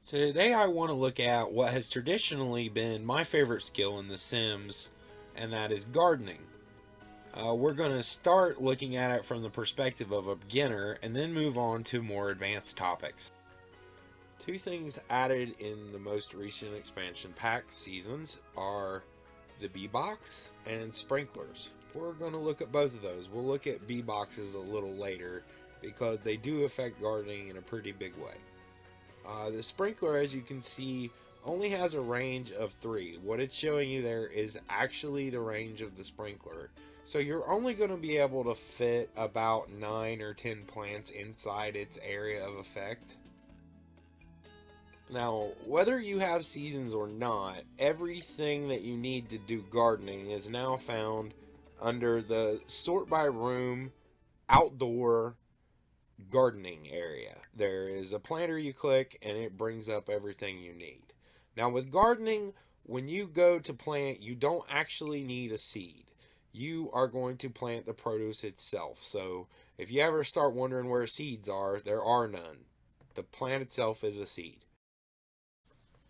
Today I want to look at what has traditionally been my favorite skill in The Sims, and that is gardening. We're going to start looking at it from the perspective of a beginner and then move on to more advanced topics. Two things added in the most recent expansion pack seasons are the bee box and sprinklers. We're going to look at both of those. We'll look at bee boxes a little later because they do affect gardening in a pretty big way. The sprinkler, as you can see, only has a range of 3. What it's showing you there is actually the range of the sprinkler. So you're only going to be able to fit about 9 or 10 plants inside its area of effect. Now, whether you have seasons or not, everything that you need to do gardening is now found under the sort by room outdoor gardening area. There is a planter you click and it brings up everything you need. Now with gardening, when you go to plant, you don't actually need a seed. You are going to plant the produce itself. So if you ever start wondering where seeds are, there are none. The plant itself is a seed.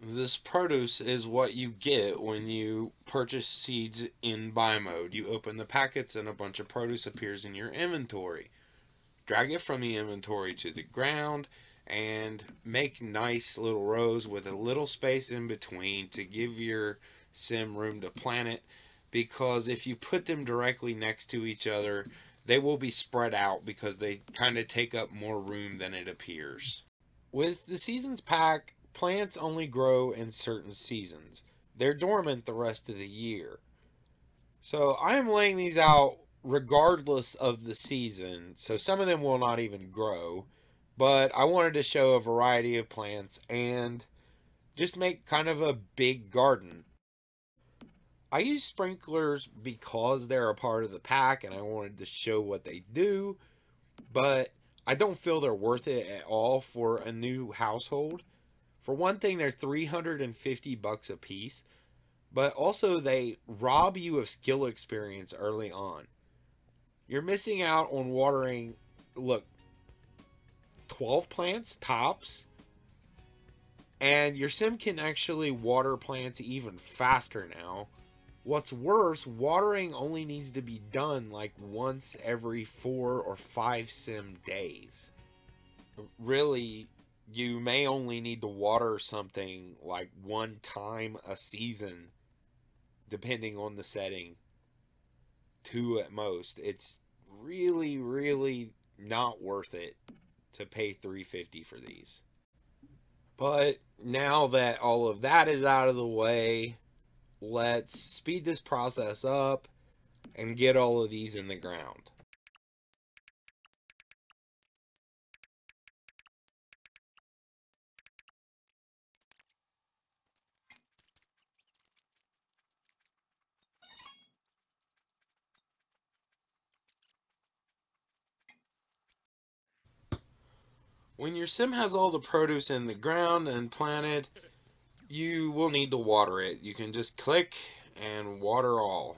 This produce is what you get when you purchase seeds in buy mode. You open the packets and a bunch of produce appears in your inventory. Drag it from the inventory to the ground and make nice little rows with a little space in between to give your sim room to plant it, because if you put them directly next to each other, they will be spread out because they kind of take up more room than it appears. With the seasons pack, plants only grow in certain seasons. They're dormant the rest of the year. So I am laying these out regardless of the season, so some of them will not even grow, but I wanted to show a variety of plants and just make kind of a big garden. I use sprinklers because they're a part of the pack and I wanted to show what they do, but I don't feel they're worth it at all for a new household. For one thing, they're $350 a piece, but also they rob you of skill experience early on. You're missing out on watering, look, 12 plants tops, and your sim can actually water plants even faster now. What's worse, watering only needs to be done like once every 4 or 5 sim days. Really, you may only need to water something like 1 time a season, depending on the setting. 2 at most. It's really not worth it to pay $350 for these. But now that all of that is out of the way, let's speed this process up and get all of these in the ground. When your sim has all the produce in the ground and planted, you will need to water it. You can just click and water all.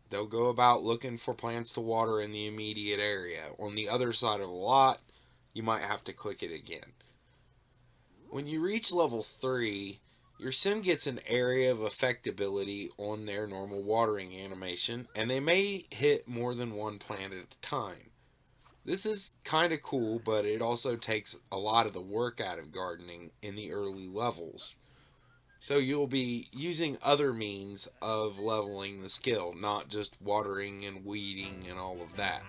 They'll go about looking for plants to water in the immediate area. On the other side of the lot, you might have to click it again. When you reach level 3, your sim gets an area of affectability on their normal watering animation, and they may hit more than one plant at a time. This is kind of cool, but it also takes a lot of the work out of gardening in the early levels. So you'll be using other means of leveling the skill, not just watering and weeding and all of that.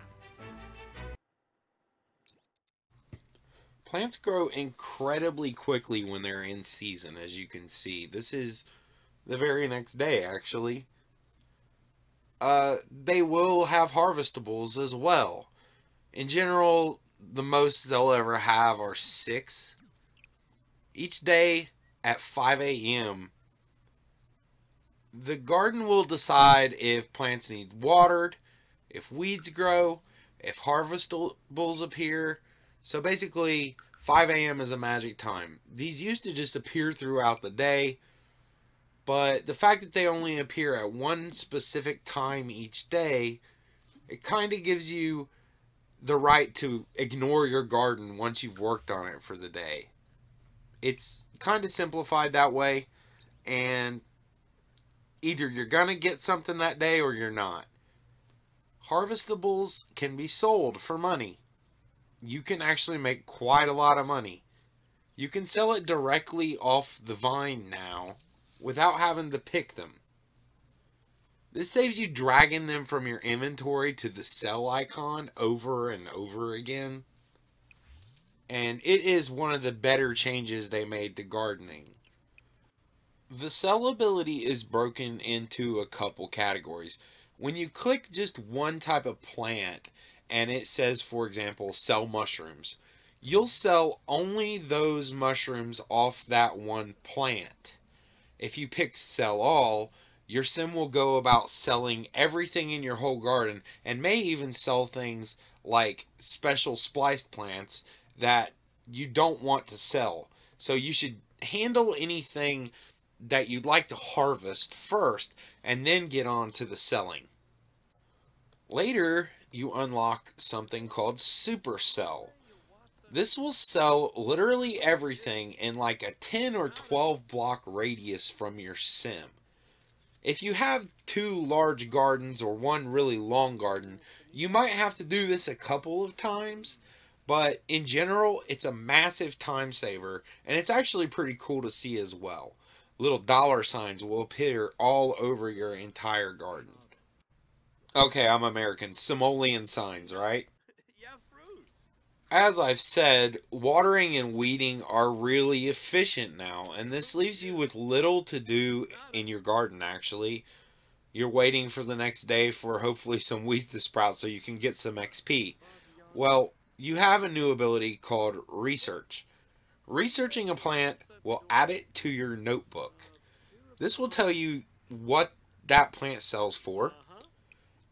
Plants grow incredibly quickly when they're in season, as you can see. This is the very next day, actually. They will have harvestables as well. In general, the most they'll ever have are 6. Each day at 5 a.m., the garden will decide if plants need watered, if weeds grow, if harvestables appear. So basically, 5 a.m. is a magic time. These used to just appear throughout the day, but the fact that they only appear at one specific time each day, it kind of gives you the right to ignore your garden once you've worked on it for the day. It's kind of simplified that way, and either you're going to get something that day or you're not. Harvestables can be sold for money. You can actually make quite a lot of money. You can sell it directly off the vine now without having to pick them. This saves you dragging them from your inventory to the sell icon over and over again. And it is one of the better changes they made to gardening. The sellability is broken into a couple categories. When you click just one type of plant and it says, for example, sell mushrooms, you'll sell only those mushrooms off that one plant. If you pick sell all, your sim will go about selling everything in your whole garden and may even sell things like special spliced plants that you don't want to sell. So you should handle anything that you'd like to harvest first and then get on to the selling. Later, you unlock something called Supercell. This will sell literally everything in like a 10 or 12 block radius from your sim. If you have 2 large gardens or one really long garden, you might have to do this a couple of times, but in general, it's a massive time saver, and it's actually pretty cool to see as well. Little dollar signs will appear all over your entire garden. Okay, I'm American. Simoleon signs, right? As I've said, watering and weeding are really efficient now, and this leaves you with little to do in your garden, actually. You're waiting for the next day for hopefully some weeds to sprout so you can get some XP. Well, you have a new ability called Research. Researching a plant will add it to your notebook. This will tell you what that plant sells for,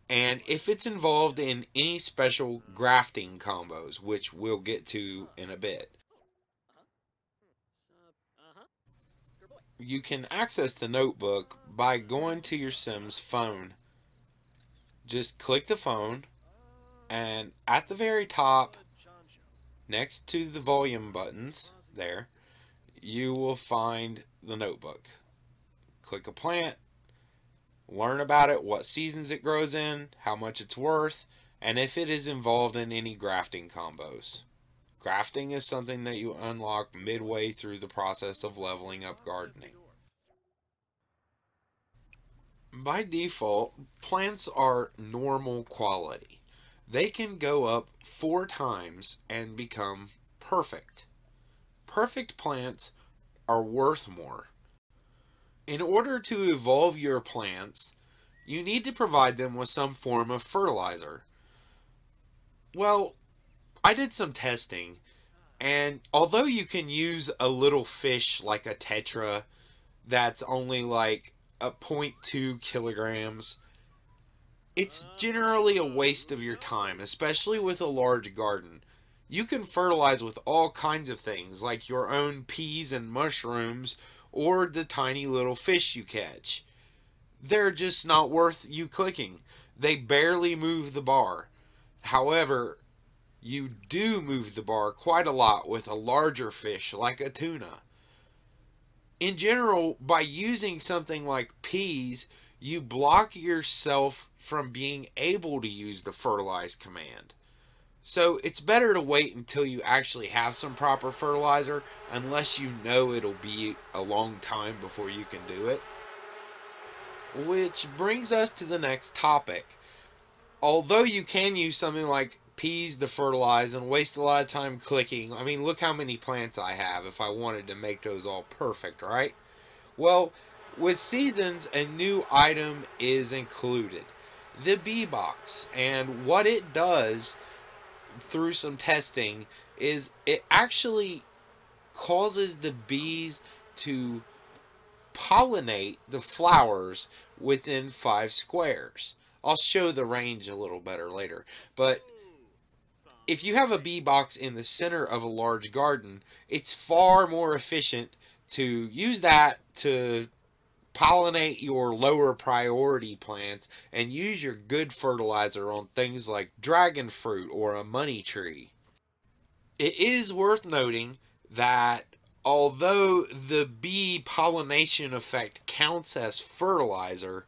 and if it's involved in any special grafting combos, which we'll get to in a bit. You can access the notebook by going to your Sim's phone. Just click the phone, and at the very top, next to the volume buttons, there, you will find the notebook. Click a plant, learn about it, what seasons it grows in, how much it's worth, and if it is involved in any grafting combos. Grafting is something that you unlock midway through the process of leveling up gardening. By default, plants are normal quality. They can go up 4 times and become perfect. Perfect plants are worth more. In order to evolve your plants, you need to provide them with some form of fertilizer. Well, I did some testing, and although you can use a little fish like a tetra that's only like a zero point 0.2 kilograms, it's generally a waste of your time, especially with a large garden. You can fertilize with all kinds of things, like your own peas and mushrooms, or the tiny little fish you catch. They're just not worth you clicking. They barely move the bar. However, you do move the bar quite a lot with a larger fish like a tuna. In general, by using something like peas, you block yourself from being able to use the fertilize command. So it's better to wait until you actually have some proper fertilizer, unless you know it'll be a long time before you can do it. Which brings us to the next topic. Although you can use something like peas to fertilize and waste a lot of time clicking, I mean, look how many plants I have if I wanted to make those all perfect, right? Well, with seasons, a new item is included. The bee box. And what it does through some testing is it actually causes the bees to pollinate the flowers within 5 squares. I'll show the range a little better later. But if you have a bee box in the center of a large garden, it's far more efficient to use that to pollinate your lower priority plants and use your good fertilizer on things like dragon fruit or a money tree. It is worth noting that Although the bee pollination effect counts as fertilizer,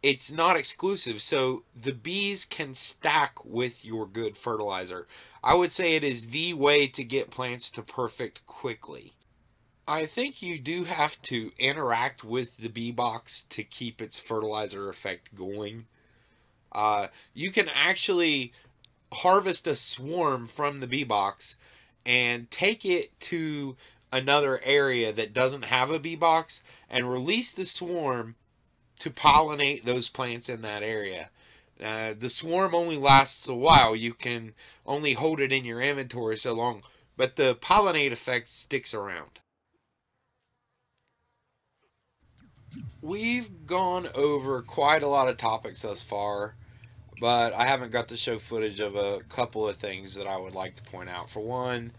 it's not exclusive. So the bees can stack with your good fertilizer. I would say it is the way to get plants to perfect quickly. I think you do have to interact with the bee box to keep its fertilizer effect going. You can actually harvest a swarm from the bee box and take it to another area that doesn't have a bee box and release the swarm to pollinate those plants in that area. The swarm only lasts a while. You can only hold it in your inventory so long, but the pollinate effect sticks around. We've gone over quite a lot of topics thus far, but I haven't got to show footage of a couple of things that I would like to point out. For one,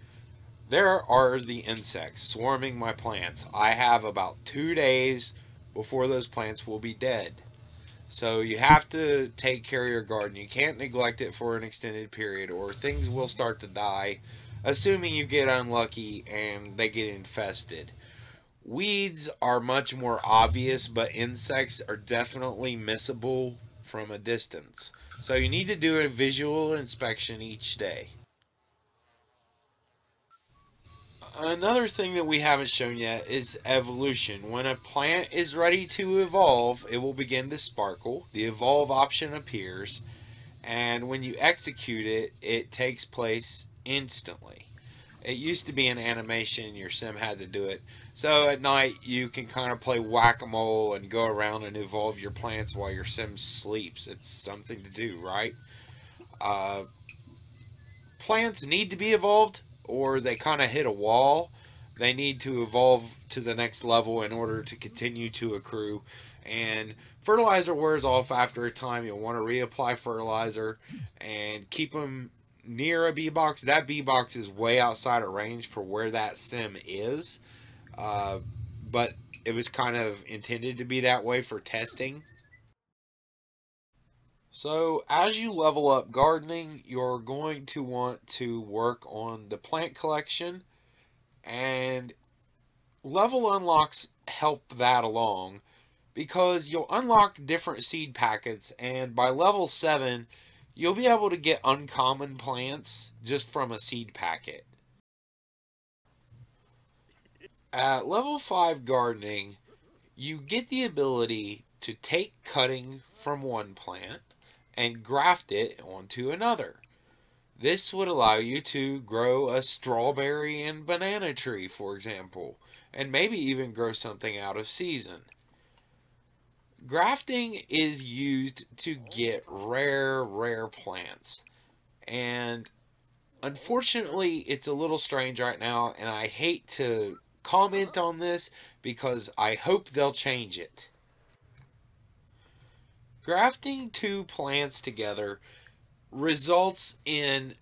there are the insects swarming my plants. I have about 2 days before those plants will be dead. So you have to take care of your garden. You can't neglect it for an extended period or things will start to die, assuming you get unlucky and they get infested. Weeds are much more obvious, but insects are definitely missable from a distance. So you need to do a visual inspection each day. Another thing that we haven't shown yet is evolution. When a plant is ready to evolve, it will begin to sparkle. The evolve option appears, and when you execute it, it takes place instantly. It used to be an animation, your sim had to do it. So at night, you can kind of play whack-a-mole and go around and evolve your plants while your sim sleeps. It's something to do, right? Uh, Plants need to be evolved or they kind of hit a wall. They need to evolve to the next level in order to continue to accrue. And fertilizer wears off after a time. You'll want to reapply fertilizer and keep them near a bee box. That bee box is way outside of range for where that sim is. Uh, but it was kind of intended to be that way for testing. So, as you level up gardening, you're going to want to work on the plant collection, and level unlocks help that along because you'll unlock different seed packets, and by level 7, you'll be able to get uncommon plants just from a seed packet. At level 5 gardening, you get the ability to take cutting from one plant and graft it onto another. This would allow you to grow a strawberry and banana tree, for example, and maybe even grow something out of season. Grafting is used to get rare plants, and unfortunately, it's a little strange right now, and I hate to comment on this because I hope they'll change it. Grafting two plants together results in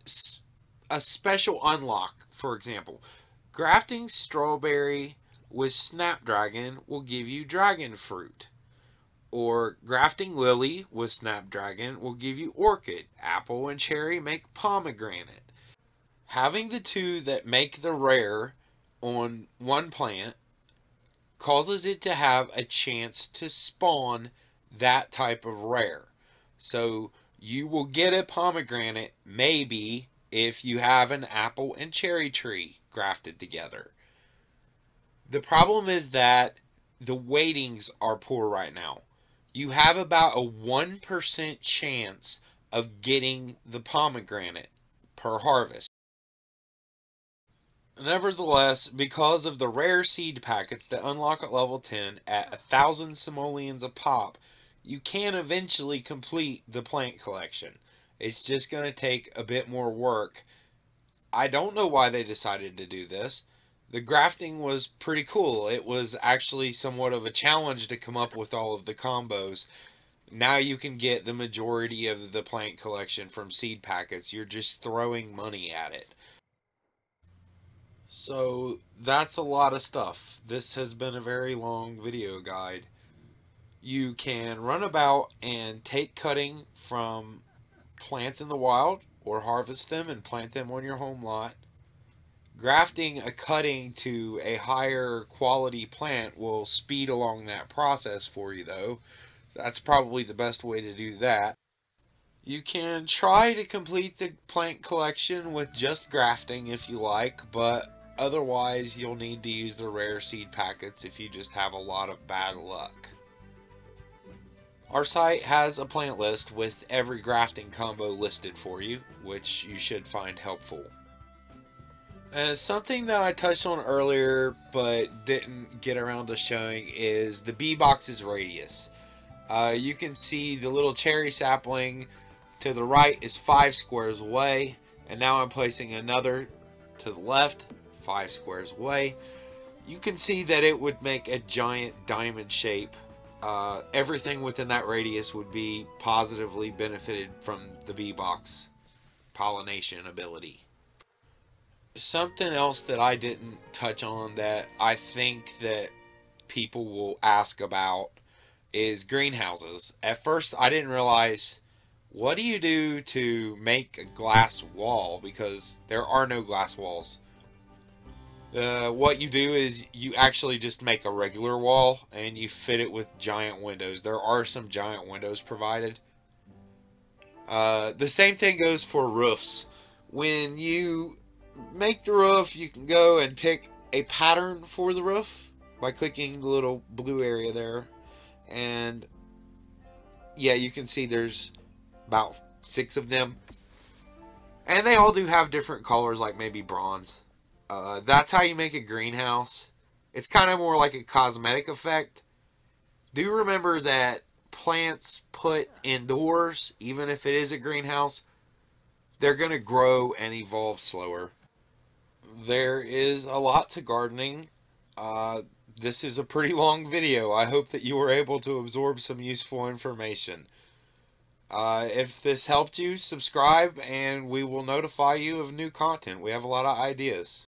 a special unlock. For example, grafting strawberry with snapdragon will give you dragon fruit. Or grafting lily with snapdragon will give you orchid. Apple and cherry make pomegranate. Having the two that make the rare on one plant causes it to have a chance to spawn that type of rare. So you will get a pomegranate maybe if you have an apple and cherry tree grafted together. The problem is that the weightings are poor right now. You have about a 1% chance of getting the pomegranate per harvest. Nevertheless, because of the rare seed packets that unlock at level 10 at 1,000 simoleons a pop, you can eventually complete the plant collection. It's just going to take a bit more work. I don't know why they decided to do this. The grafting was pretty cool. It was actually somewhat of a challenge to come up with all of the combos. Now you can get the majority of the plant collection from seed packets. You're just throwing money at it. So that's a lot of stuff. This has been a very long video guide. You can run about and take cutting from plants in the wild or harvest them and plant them on your home lot. Grafting a cutting to a higher quality plant will speed along that process for you, though. That's probably the best way to do that. You can try to complete the plant collection with just grafting if you like, but otherwise you'll need to use the rare seed packets if you just have a lot of bad luck. Our site has a plant list with every grafting combo listed for you, which you should find helpful. Something that I touched on earlier but didn't get around to showing is the bee box's radius. You can see the little cherry sapling to the right is 5 squares away, and now I'm placing another to the left 5 squares away. You can see that it would make a giant diamond shape. Everything within that radius would be positively benefited from the bee box pollination ability. Something else that I didn't touch on that I think that people will ask about is greenhouses. At first I didn't realize, what do you do to make a glass wall, because there are no glass walls. What you do is you actually just make a regular wall and you fit it with giant windows. There are some giant windows provided. The same thing goes for roofs. When you make the roof, you can go and pick a pattern for the roof by clicking the little blue area there. And yeah, you can see there's about 6 of them. And they all do have different colors, like maybe bronze. That's how you make a greenhouse. It's kind of more like a cosmetic effect. Do remember that plants put indoors, even if it is a greenhouse, they're going to grow and evolve slower. There is a lot to gardening. This is a pretty long video. I hope that you were able to absorb some useful information. If this helped you, subscribe and we will notify you of new content. We have a lot of ideas.